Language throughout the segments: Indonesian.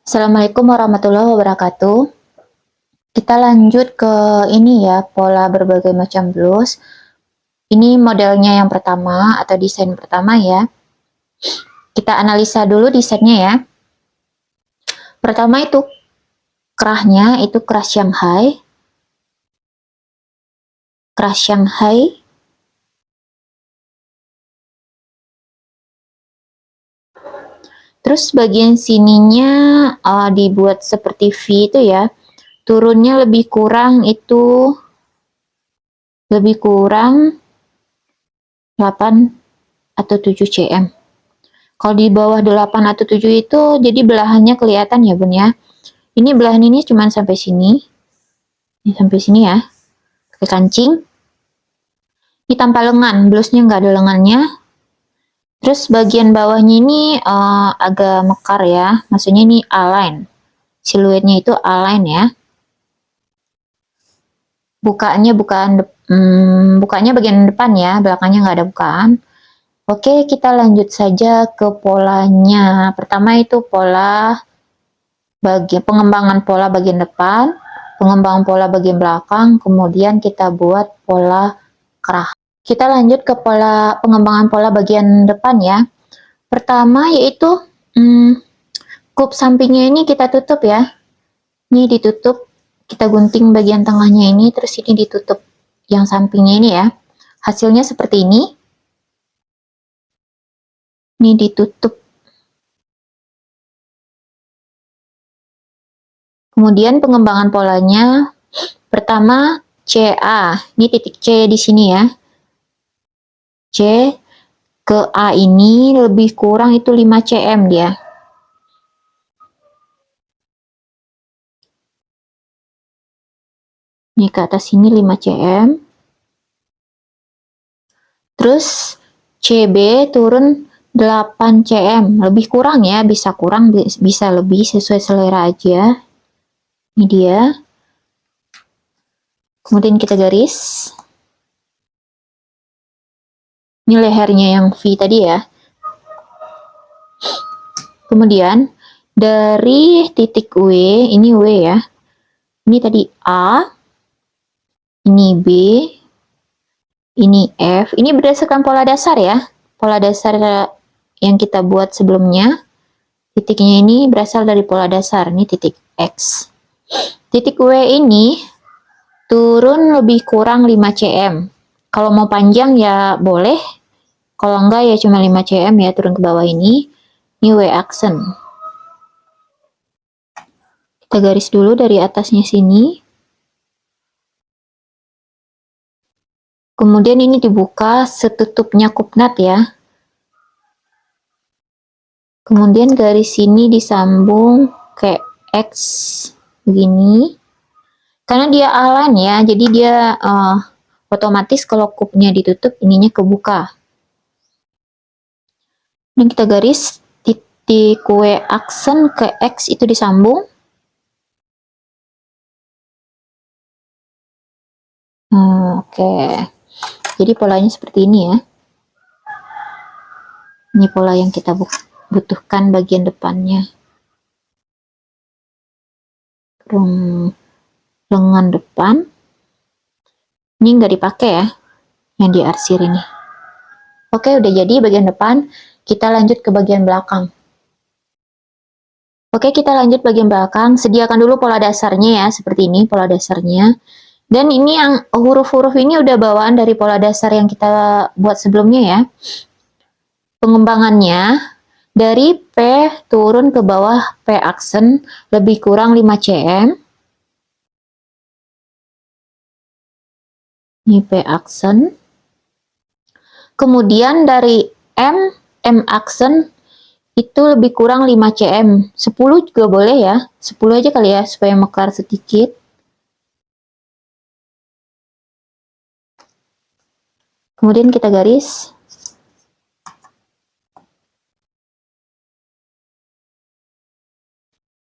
Assalamualaikum warahmatullahi wabarakatuh. Kita lanjut ke ini ya, pola berbagai macam blus. Ini modelnya yang pertama atau desain pertama ya. Kita analisa dulu desainnya ya. Pertama itu kerahnya, itu kerah Shanghai. Kerah Shanghai. Terus bagian sininya dibuat seperti V itu ya. Turunnya lebih kurang 8 atau 7 cm. Kalau di bawah 8 atau 7 itu jadi belahannya kelihatan ya Bun ya. Ini belahan ini cuma sampai sini. Ini sampai sini ya. Pakai kancing. Ini tanpa lengan, blusnya nggak ada lengannya. Terus bagian bawahnya ini agak mekar ya. Maksudnya ini align. Siluetnya itu align ya. Bukanya bagian depan ya, belakangnya nggak ada bukaan. Oke, kita lanjut saja ke polanya. Pertama itu pengembangan pola bagian depan, pengembangan pola bagian belakang, kemudian kita buat pola kerah. Kita lanjut ke pengembangan pola bagian depan ya. Pertama yaitu kup sampingnya ini kita tutup ya. Ini ditutup, kita gunting bagian tengahnya ini, terus ini ditutup yang sampingnya ini ya. Hasilnya seperti ini. Ini ditutup. Kemudian pengembangan polanya, pertama CA, ini titik C di sini ya. C ke A ini lebih kurang itu 5 cm dia. Ini ke atas sini 5 cm. Terus CB turun 8 cm, lebih kurang ya, bisa kurang, bisa lebih, sesuai selera aja. Ini dia. Kemudian kita garis. Ini lehernya yang V tadi ya. Kemudian dari titik W, ini W ya. Ini tadi A, ini B, ini F. Ini berdasarkan pola dasar ya. Pola dasar yang kita buat sebelumnya. Titiknya ini berasal dari pola dasar. Ini titik X. Titik W ini turun lebih kurang 5 cm. Kalau mau panjang ya boleh. Kalau enggak ya cuma 5 cm ya turun ke bawah ini. Ini W aksen. Kita garis dulu dari atasnya sini. Kemudian ini dibuka setutupnya kupnat ya. Kemudian garis sini disambung ke X begini. Karena dia align ya, jadi dia otomatis kalau kupnya ditutup, ininya kebuka. Ini kita garis titik W aksen ke X itu disambung. Oke. Jadi polanya seperti ini ya. Ini pola yang kita butuhkan bagian depannya. Lengan depan. Ini nggak dipakai ya, yang diarsir ini. Oke, udah jadi bagian depan. Kita lanjut ke bagian belakang. Oke, kita lanjut bagian belakang. Sediakan dulu pola dasarnya ya, seperti ini pola dasarnya. Dan ini yang huruf-huruf ini udah bawaan dari pola dasar yang kita buat sebelumnya ya. Pengembangannya dari P turun ke bawah P aksen lebih kurang 5 cm. Ini P aksen. Kemudian dari M aksen itu lebih kurang 5 cm. 10 juga boleh ya. 10 aja kali ya supaya mekar sedikit. Kemudian kita garis.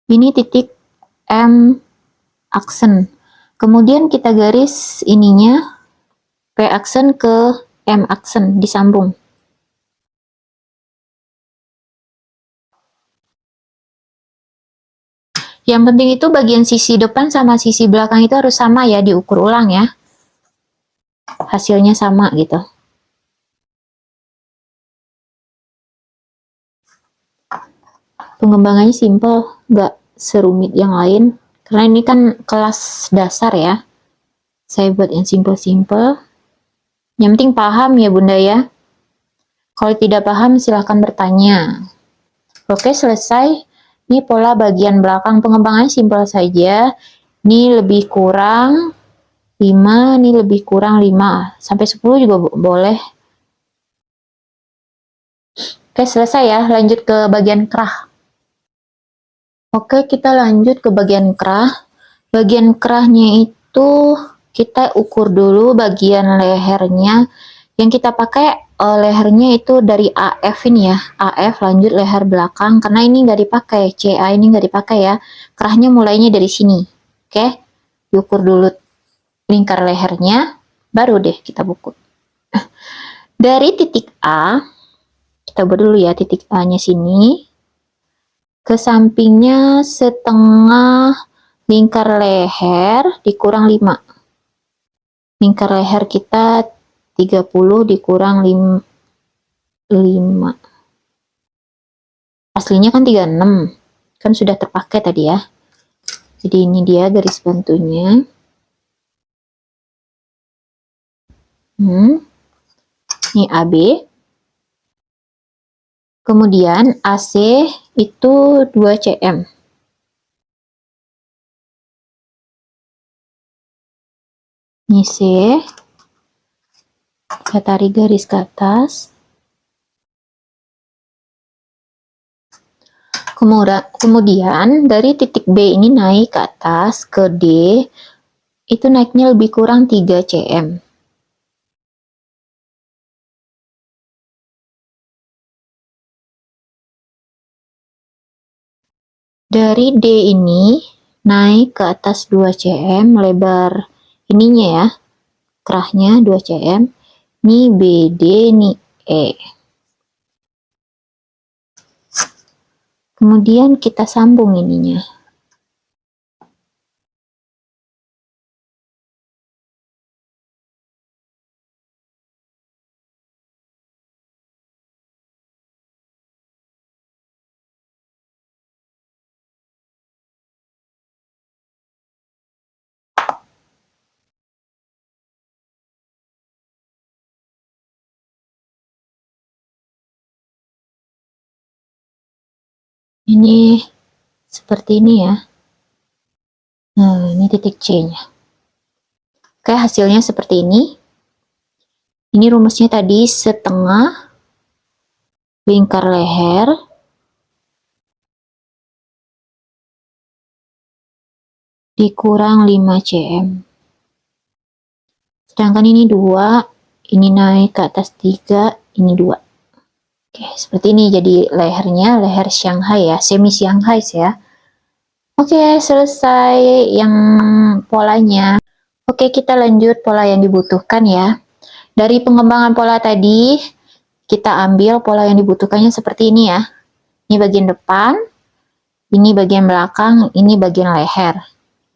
Ini titik M aksen. Kemudian kita garis ininya P aksen ke M aksen disambung. Yang penting itu bagian sisi depan sama sisi belakang itu harus sama ya, diukur ulang ya. Hasilnya sama gitu. Pengembangannya simple, nggak serumit yang lain. Karena ini kan kelas dasar ya. Saya buat yang simple-simple. Yang penting paham ya Bunda ya. Kalau tidak paham silahkan bertanya. Oke, selesai. Ini pola bagian belakang, pengembangannya simpel saja. Ini lebih kurang 5, ini lebih kurang 5. Sampai 10 juga boleh. Oke, selesai ya. Lanjut ke bagian kerah. Oke, kita lanjut ke bagian kerah. Bagian kerahnya itu kita ukur dulu bagian lehernya. Yang kita pakai lehernya itu dari AF ini ya. AF lanjut leher belakang. Karena ini nggak dipakai. CA ini nggak dipakai ya. Kerahnya mulainya dari sini. Oke, diukur dulu lingkar lehernya. Baru deh kita buku. Dari titik A, kita buat dulu ya titik A-nya sini. Ke sampingnya setengah lingkar leher dikurang 5. Lingkar leher kita 30 dikurang 5. Aslinya kan 36. Kan sudah terpakai tadi ya. Jadi ini dia garis bantunya. Ini AB. Kemudian AC itu 2 cm. Ini C. Kita tarik garis ke atas. Kemudian dari titik B ini naik ke atas ke D, itu naiknya lebih kurang 3 cm. Dari D ini naik ke atas 2 cm, lebar ininya ya, kerahnya 2 cm. Ini BD, ini E. Kemudian kita sambung ininya. Ini seperti ini ya. Nah, ini titik C-nya. Oke, hasilnya seperti ini. Ini rumusnya tadi setengah lingkar leher dikurang 5 cm. Sedangkan ini 2, ini naik ke atas 3, ini 2. Oke, seperti ini jadi lehernya, leher Shanghai ya, semi Shanghai ya. Oke, selesai yang polanya. Oke, kita lanjut pola yang dibutuhkan ya. Dari pengembangan pola tadi, kita ambil pola yang dibutuhkannya seperti ini ya. Ini bagian depan, ini bagian belakang, ini bagian leher.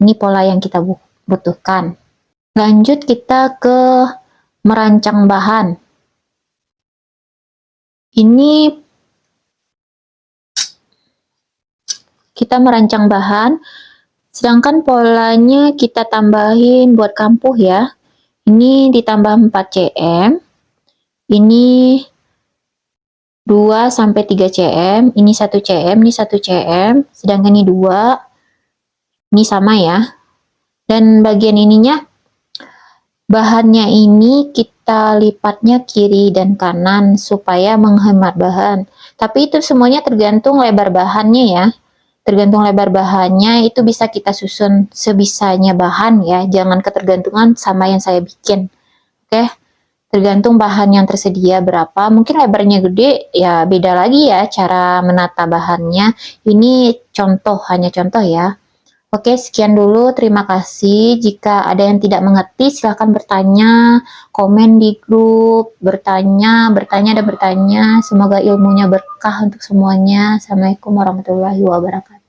Ini pola yang kita butuhkan. Lanjut kita ke merancang bahan. Ini kita merancang bahan, sedangkan polanya kita tambahin buat kampuh ya. Ini ditambah 4 cm, ini 2 sampai 3 cm, ini 1 cm, ini 1 cm, sedangkan ini 2, ini sama ya. Dan bagian ininya, bahannya ini kita lipatnya kiri dan kanan supaya menghemat bahan. Tapi itu semuanya tergantung lebar bahannya ya. Tergantung lebar bahannya itu bisa kita susun sebisanya bahan ya. Jangan ketergantungan sama yang saya bikin. Oke. Tergantung bahan yang tersedia berapa. Mungkin lebarnya gede ya beda lagi ya cara menata bahannya. Ini contoh, hanya contoh ya. Oke, sekian dulu. Terima kasih. Jika ada yang tidak mengerti, silahkan bertanya, komen di grup, bertanya, dan bertanya. Semoga ilmunya berkah untuk semuanya. Assalamualaikum warahmatullahi wabarakatuh.